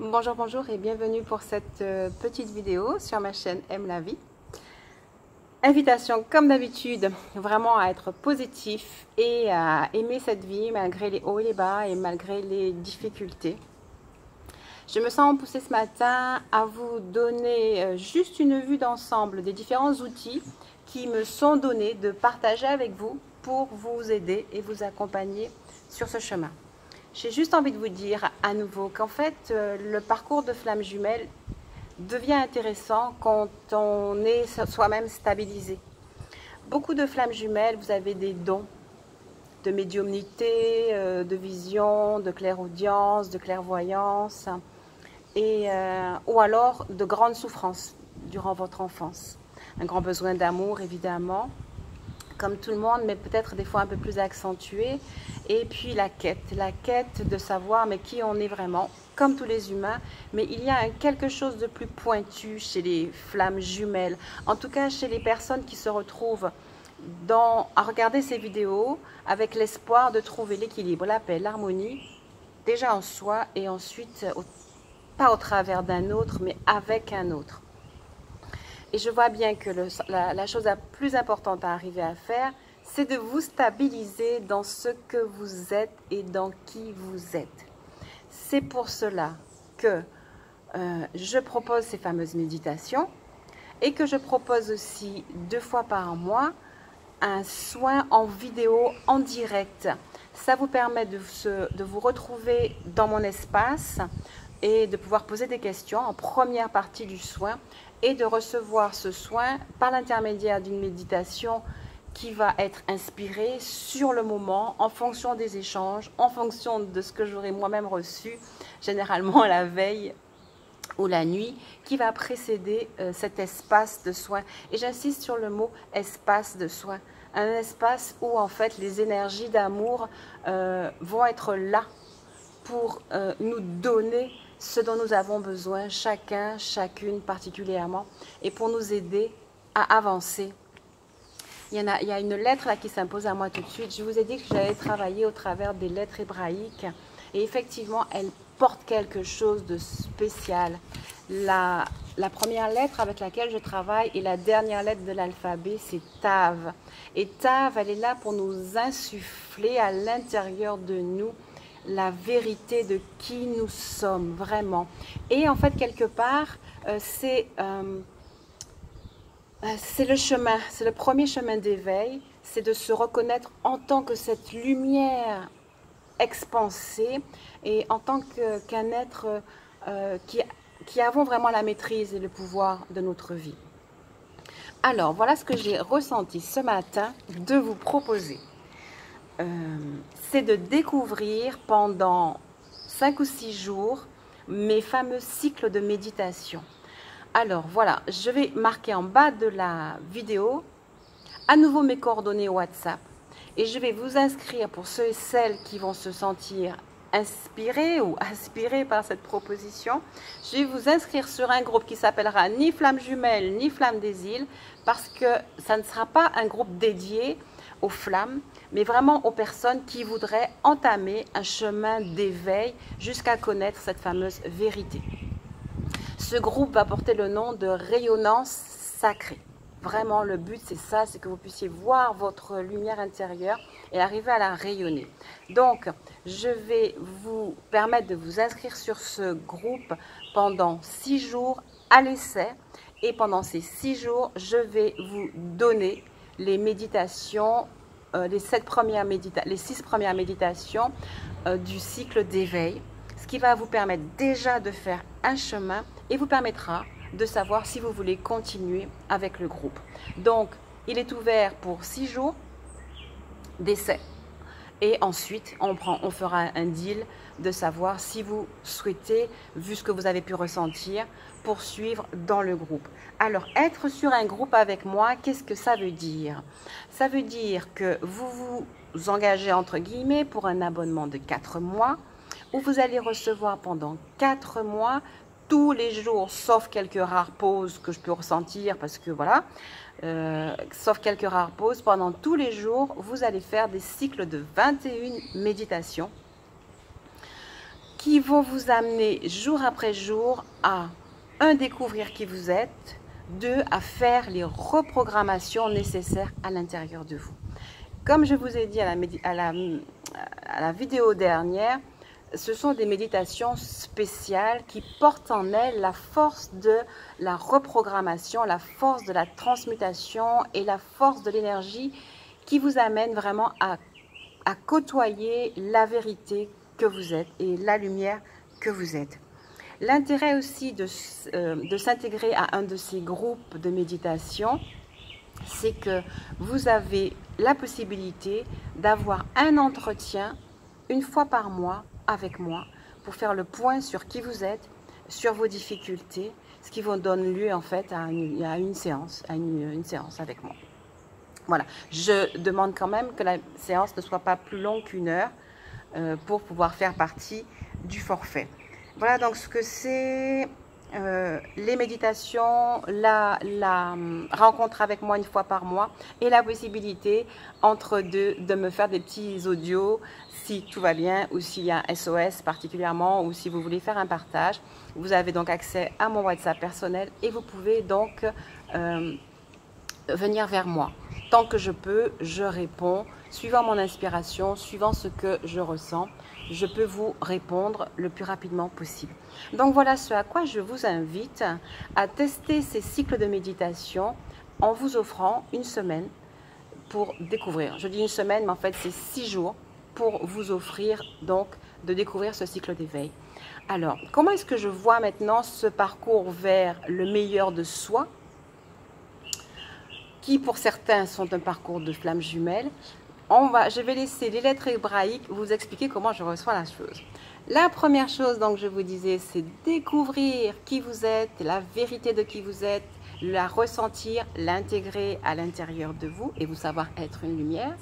Bonjour, bonjour et bienvenue pour cette petite vidéo sur ma chaîne Aime la vie. Invitation comme d'habitude vraiment à être positif et à aimer cette vie malgré les hauts et les bas et malgré les difficultés. Je me sens poussée ce matin à vous donner juste une vue d'ensemble des différents outils qui me sont donnés de partager avec vous pour vous aider et vous accompagner sur ce chemin. J'ai juste envie de vous dire à nouveau qu'en fait, le parcours de flamme jumelle devient intéressant quand on est soi-même stabilisé. Beaucoup de flammes jumelles, vous avez des dons de médiumnité, de vision, de clairaudience, de clairvoyance, ou alors de grandes souffrances durant votre enfance. Un grand besoin d'amour, évidemment, comme tout le monde, mais peut-être des fois un peu plus accentué. Et puis la quête de savoir mais qui on est vraiment, comme tous les humains. Mais il y a quelque chose de plus pointu chez les flammes jumelles, en tout cas chez les personnes qui se retrouvent à regarder ces vidéos avec l'espoir de trouver l'équilibre, la paix, l'harmonie, déjà en soi et ensuite, pas au travers d'un autre, mais avec un autre. Et je vois bien que la chose la plus importante à arriver à faire, c'est de vous stabiliser dans ce que vous êtes et dans qui vous êtes. C'est pour cela que je propose ces fameuses méditations et que je propose aussi 2 fois par mois un soin en vidéo en direct. Ça vous permet de vous retrouver dans mon espace et de pouvoir poser des questions en première partie du soin et de recevoir ce soin par l'intermédiaire d'une méditation qui va être inspirée sur le moment, en fonction des échanges, en fonction de ce que j'aurai moi-même reçu, généralement la veille ou la nuit, qui va précéder cet espace de soin. Et j'insiste sur le mot espace de soin. Un espace où en fait les énergies d'amour vont être là pour nous donner ce dont nous avons besoin, chacun, chacune particulièrement, et pour nous aider à avancer. Il y a une lettre là qui s'impose à moi tout de suite. Je vous ai dit que j'allais travailler au travers des lettres hébraïques, et effectivement, elle porte quelque chose de spécial. La première lettre avec laquelle je travaille et la dernière lettre de l'alphabet, c'est Tav. Et Tav, elle est là pour nous insuffler à l'intérieur de nous la vérité de qui nous sommes vraiment. Et en fait, quelque part, c'est le chemin, c'est le premier chemin d'éveil, c'est de se reconnaître en tant que cette lumière expansée et en tant qu'un être qui avons vraiment la maîtrise et le pouvoir de notre vie. Alors, voilà ce que j'ai ressenti ce matin de vous proposer. C'est de découvrir pendant 5 ou 6 jours mes fameux cycles de méditation. Alors voilà, je vais marquer en bas de la vidéo à nouveau mes coordonnées WhatsApp et je vais vous inscrire pour ceux et celles qui vont se sentir inspirés ou aspirés par cette proposition. Je vais vous inscrire sur un groupe qui s'appellera ni Flamme Jumelle ni Flamme des Îles, parce que ça ne sera pas un groupe dédié aux flammes, mais vraiment aux personnes qui voudraient entamer un chemin d'éveil jusqu'à connaître cette fameuse vérité. Ce groupe va porter le nom de Rayonnance Sacrée. Vraiment, le but, c'est ça, c'est que vous puissiez voir votre lumière intérieure et arriver à la rayonner. Donc, je vais vous permettre de vous inscrire sur ce groupe pendant 6 jours à l'essai. Et pendant ces 6 jours, je vais vous donner les méditations, les 6 premières méditations du cycle d'éveil, ce qui va vous permettre déjà de faire un chemin et vous permettra de savoir si vous voulez continuer avec le groupe. Donc, il est ouvert pour 6 jours d'essai. Et ensuite, on fera un deal de savoir si vous souhaitez, vu ce que vous avez pu ressentir, poursuivre dans le groupe. Alors, être sur un groupe avec moi, qu'est-ce que ça veut dire? Ça veut dire que vous vous engagez, entre guillemets, pour un abonnement de 4 mois, où vous allez recevoir pendant 4 mois tous les jours, sauf quelques rares pauses que je peux ressentir parce que voilà, sauf quelques rares pauses, pendant tous les jours, vous allez faire des cycles de 21 méditations qui vont vous amener jour après jour à un, découvrir qui vous êtes, deux, à faire les reprogrammations nécessaires à l'intérieur de vous. Comme je vous ai dit à la vidéo dernière, ce sont des méditations spéciales qui portent en elles la force de la reprogrammation, la force de la transmutation et la force de l'énergie qui vous amène vraiment à côtoyer la vérité que vous êtes et la lumière que vous êtes. L'intérêt aussi de s'intégrer à un de ces groupes de méditation, c'est que vous avez la possibilité d'avoir un entretien une fois par mois avec moi pour faire le point sur qui vous êtes, sur vos difficultés, ce qui vous donne lieu en fait à une séance avec moi. Voilà, je demande quand même que la séance ne soit pas plus longue qu'1 heure pour pouvoir faire partie du forfait. Voilà donc ce que c'est les méditations, la rencontre avec moi une fois par mois et la possibilité entre deux de me faire des petits audios si tout va bien ou s'il y a un SOS particulièrement ou si vous voulez faire un partage. Vous avez donc accès à mon WhatsApp personnel et vous pouvez donc venir vers moi. Tant que je peux, je réponds, suivant mon inspiration, suivant ce que je ressens, je peux vous répondre le plus rapidement possible. Donc voilà ce à quoi je vous invite à tester ces cycles de méditation en vous offrant une semaine pour découvrir. Je dis une semaine, mais en fait c'est 6 jours pour vous offrir donc de découvrir ce cycle d'éveil. Alors, comment est-ce que je vois maintenant ce parcours vers le meilleur de soi, qui pour certains sont un parcours de flamme jumelle? Je vais laisser les lettres hébraïques vous expliquer comment je reçois la chose. La première chose, donc, je vous disais, c'est découvrir qui vous êtes, la vérité de qui vous êtes, la ressentir, l'intégrer à l'intérieur de vous et vous savoir être une lumière.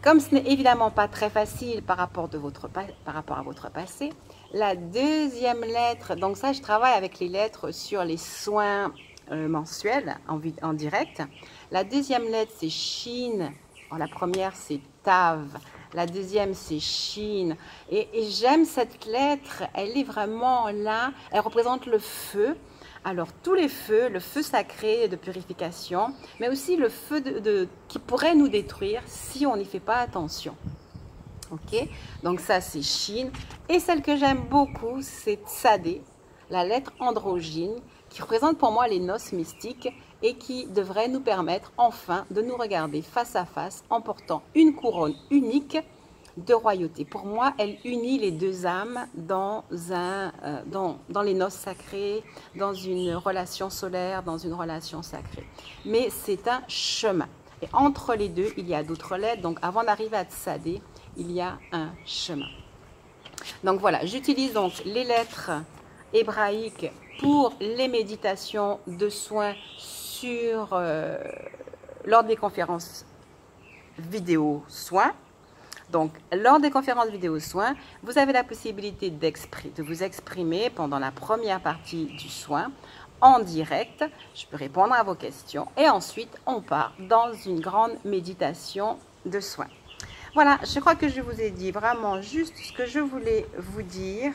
Comme ce n'est évidemment pas très facile par rapport à votre passé, la deuxième lettre, donc ça, je travaille avec les lettres sur les soins mensuels en direct. La deuxième lettre, c'est Shin. La première, c'est Tav. La deuxième, c'est Shin. Et j'aime cette lettre. Elle est vraiment là. Elle représente le feu. Alors, tous les feux, le feu sacré de purification, mais aussi le feu qui pourrait nous détruire si on n'y fait pas attention. Ok? Donc, ça, c'est Shin. Et celle que j'aime beaucoup, c'est Tsadé, la lettre androgyne, qui représente pour moi les noces mystiques et qui devrait nous permettre enfin de nous regarder face à face en portant une couronne unique de royauté. Pour moi, elle unit les deux âmes dans les noces sacrées, dans une relation solaire, dans une relation sacrée. Mais c'est un chemin. Et entre les deux, il y a d'autres lettres. Donc avant d'arriver à Tsadé, il y a un chemin. Donc voilà, j'utilise donc les lettres hébraïques pour les méditations de soins lors des conférences vidéo soins. Donc, lors des conférences vidéo soins, vous avez la possibilité de vous exprimer pendant la première partie du soin en direct. Je peux répondre à vos questions et ensuite, on part dans une grande méditation de soins. Voilà, je crois que je vous ai dit vraiment juste ce que je voulais vous dire.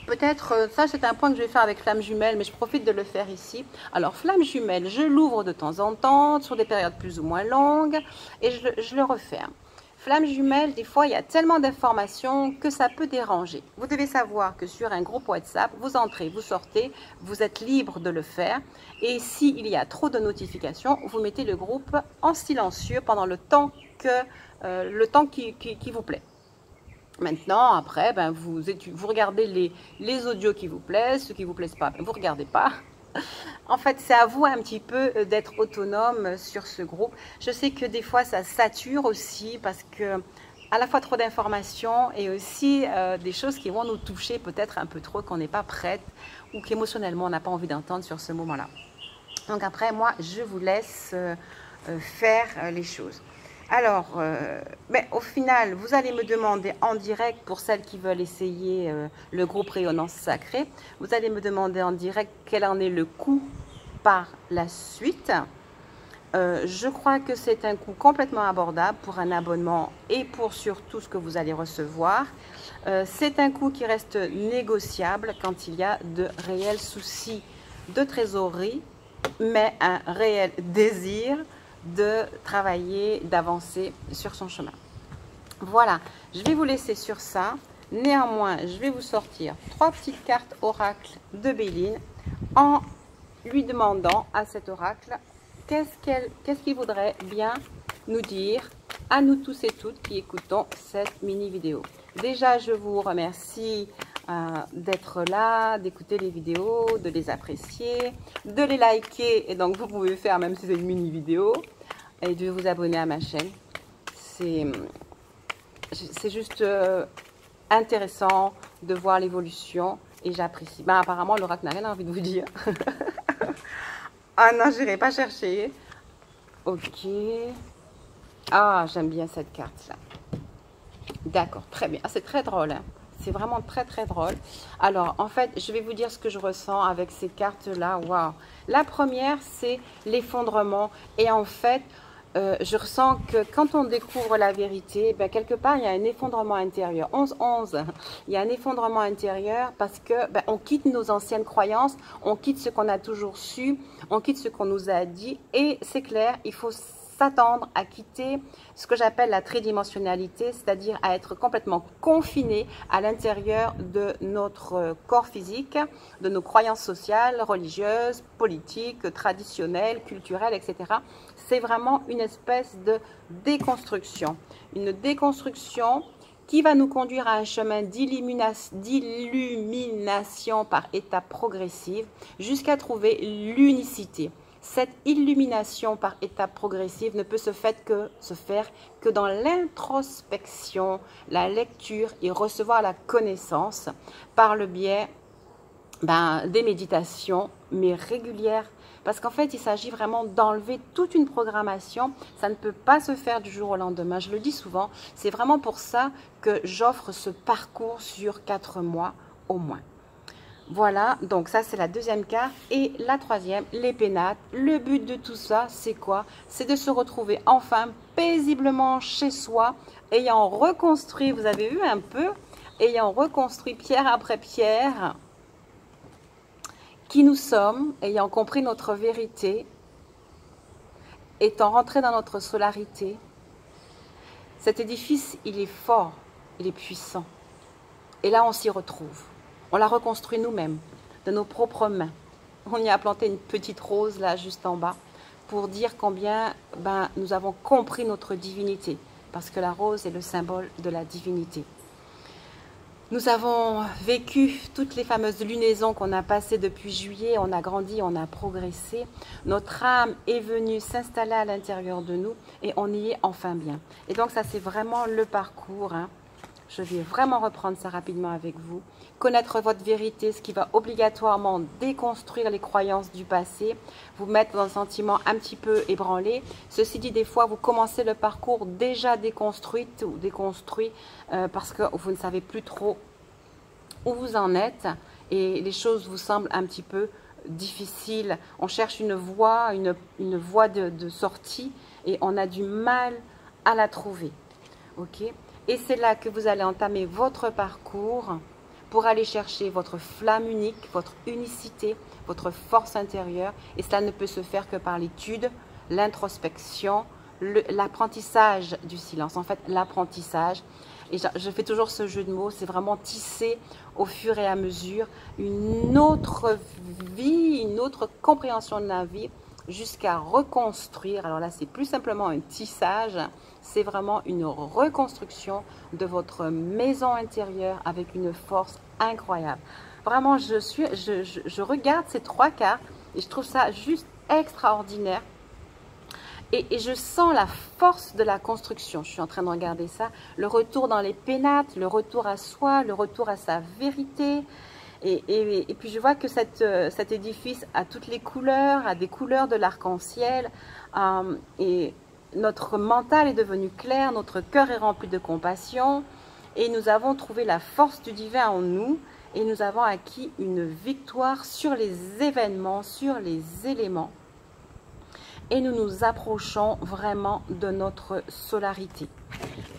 Peut-être, ça c'est un point que je vais faire avec Flamme Jumelle, mais je profite de le faire ici. Alors, Flamme Jumelle, je l'ouvre de temps en temps, sur des périodes plus ou moins longues, et je le referme. Flamme Jumelle, des fois, il y a tellement d'informations que ça peut déranger. Vous devez savoir que sur un groupe WhatsApp, vous entrez, vous sortez, vous êtes libre de le faire. Et s'il y a trop de notifications, vous mettez le groupe en silencieux pendant le temps qui vous plaît. Maintenant, après, vous regardez les audios qui vous plaisent, ceux qui ne vous plaisent pas, vous ne regardez pas. En fait, c'est à vous un petit peu d'être autonome sur ce groupe. Je sais que des fois, ça sature aussi parce que à la fois trop d'informations et aussi des choses qui vont nous toucher peut-être un peu trop, qu'on n'est pas prête ou qu'émotionnellement, on n'a pas envie d'entendre sur ce moment-là. Donc après, moi, je vous laisse faire les choses. Alors, au final, vous allez me demander en direct, pour celles qui veulent essayer le groupe Rayonnance Sacrée, vous allez me demander en direct quel en est le coût par la suite. Je crois que c'est un coût complètement abordable pour un abonnement et pour surtout ce que vous allez recevoir. C'est un coût qui reste négociable quand il y a de réels soucis de trésorerie, mais un réel désir de travailler, d'avancer sur son chemin. Voilà, je vais vous laisser sur ça. Néanmoins, je vais vous sortir 3 petites cartes oracle de Béline en lui demandant à cet oracle qu'est-ce qu'il voudrait bien nous dire à nous tous et toutes qui écoutons cette mini vidéo. Déjà, je vous remercie d'être là, d'écouter les vidéos, de les apprécier, de les liker, et donc vous pouvez faire même si c'est une mini vidéo, et de vous abonner à ma chaîne. C'est juste intéressant de voir l'évolution et j'apprécie. Ben, apparemment, l'oracle n'a rien envie de vous dire. Ah non, je n'irai pas chercher. Ok. Ah, j'aime bien cette carte-là. D'accord, très bien. Ah, c'est très drôle. Hein. C'est vraiment très, très drôle. Alors, en fait, je vais vous dire ce que je ressens avec ces cartes-là. Waouh. La première, c'est l'effondrement. Et en fait, je ressens que quand on découvre la vérité, ben, quelque part, il y a un effondrement intérieur. 11-11, il y a un effondrement intérieur parce que ben, on quitte nos anciennes croyances, on quitte ce qu'on a toujours su, on quitte ce qu'on nous a dit. Et c'est clair, il faut s'attendre à quitter ce que j'appelle la tridimensionnalité, c'est-à-dire à être complètement confiné à l'intérieur de notre corps physique, de nos croyances sociales, religieuses, politiques, traditionnelles, culturelles, etc. C'est vraiment une espèce de déconstruction. Une déconstruction qui va nous conduire à un chemin d'illumination par étapes progressives jusqu'à trouver l'unicité. Cette illumination par étapes progressives ne peut se faire que dans l'introspection, la lecture et recevoir la connaissance par le biais des méditations, mais régulières. Parce qu'en fait, il s'agit vraiment d'enlever toute une programmation. Ça ne peut pas se faire du jour au lendemain. Je le dis souvent, c'est vraiment pour ça que j'offre ce parcours sur 4 mois au moins. Voilà, donc ça c'est la deuxième carte. Et la troisième, les pénates. Le but de tout ça, c'est quoi? C'est de se retrouver enfin paisiblement chez soi, ayant reconstruit, vous avez vu un peu, ayant reconstruit pierre après pierre, qui nous sommes, ayant compris notre vérité, étant rentré dans notre solarité. Cet édifice, il est fort, il est puissant. Et là, on s'y retrouve. On l'a reconstruit nous-mêmes, de nos propres mains. On y a planté une petite rose là, juste en bas, pour dire combien nous avons compris notre divinité, parce que la rose est le symbole de la divinité. Nous avons vécu toutes les fameuses lunaisons qu'on a passées depuis juillet, on a grandi, on a progressé. Notre âme est venue s'installer à l'intérieur de nous et on y est enfin bien. Et donc ça c'est vraiment le parcours. Hein. Je vais vraiment reprendre ça rapidement avec vous. Connaître votre vérité, ce qui va obligatoirement déconstruire les croyances du passé, vous mettre dans un sentiment un petit peu ébranlé. Ceci dit, des fois, vous commencez le parcours déjà déconstruit ou déconstruit parce que vous ne savez plus trop où vous en êtes et les choses vous semblent un petit peu difficiles. On cherche une voie de sortie et on a du mal à la trouver. Ok ? Et c'est là que vous allez entamer votre parcours pour aller chercher votre flamme unique, votre unicité, votre force intérieure. Et cela ne peut se faire que par l'étude, l'introspection, l'apprentissage du silence. En fait, l'apprentissage. Et je fais toujours ce jeu de mots, c'est vraiment tisser au fur et à mesure une autre vie, une autre compréhension de la vie, jusqu'à reconstruire. Alors là, c'est plus simplement un tissage, c'est vraiment une reconstruction de votre maison intérieure avec une force incroyable. Vraiment, je regarde ces 3 cartes et je trouve ça juste extraordinaire. Et je sens la force de la construction. Je suis en train de regarder ça. Le retour dans les pénates, le retour à soi, le retour à sa vérité. Et puis je vois que cet édifice a toutes les couleurs, a des couleurs de l'arc-en-ciel. Et notre mental est devenu clair, notre cœur est rempli de compassion. Et nous avons trouvé la force du divin en nous. Et nous avons acquis une victoire sur les événements, sur les éléments. et nous nous approchons vraiment de notre solarité.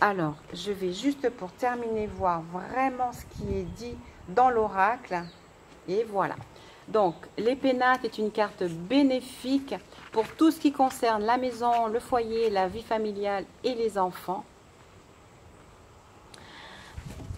Alors, je vais juste pour terminer voir vraiment ce qui est dit dans l'oracle. Et voilà. Donc, les pénacles est une carte bénéfique pour tout ce qui concerne la maison, le foyer, la vie familiale et les enfants.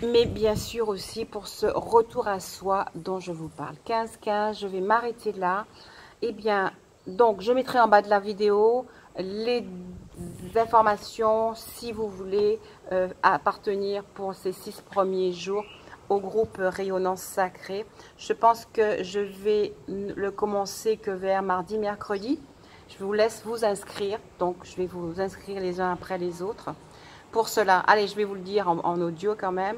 Mais bien sûr aussi pour ce retour à soi dont je vous parle. 15-15, je vais m'arrêter là. Eh bien, donc, je mettrai en bas de la vidéo les informations si vous voulez appartenir pour ces 6 premiers jours au groupe Rayonnance Sacrée. Je pense que je vais le commencer que vers mardi, mercredi. Je vous laisse vous inscrire. Donc, je vais vous inscrire les uns après les autres. Pour cela, allez, je vais vous le dire en audio quand même.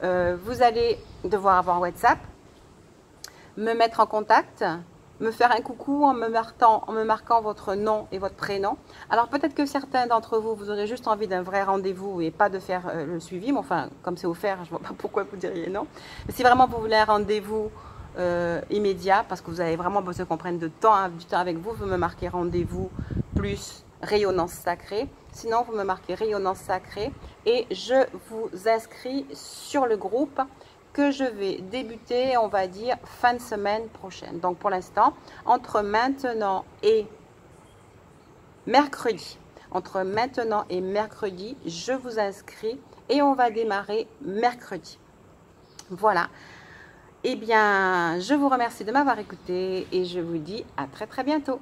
Vous allez devoir avoir WhatsApp, me mettre en contact, me faire un coucou en me marquant votre nom et votre prénom. Alors peut-être que certains d'entre vous, vous aurez juste envie d'un vrai rendez-vous et pas de faire le suivi. Mais enfin, comme c'est offert, je ne vois pas pourquoi vous diriez non. Mais si vraiment vous voulez un rendez-vous immédiat, parce que vous avez vraiment besoin qu'on prenne du temps avec vous, vous me marquez rendez-vous plus Rayonnance Sacrée. Sinon, vous me marquez Rayonnance Sacrée et je vous inscris sur le groupe que je vais débuter, on va dire, fin de semaine prochaine. Donc, pour l'instant, entre maintenant et mercredi, je vous inscris et on va démarrer mercredi. Voilà. Eh bien, je vous remercie de m'avoir écouté et je vous dis à très très bientôt.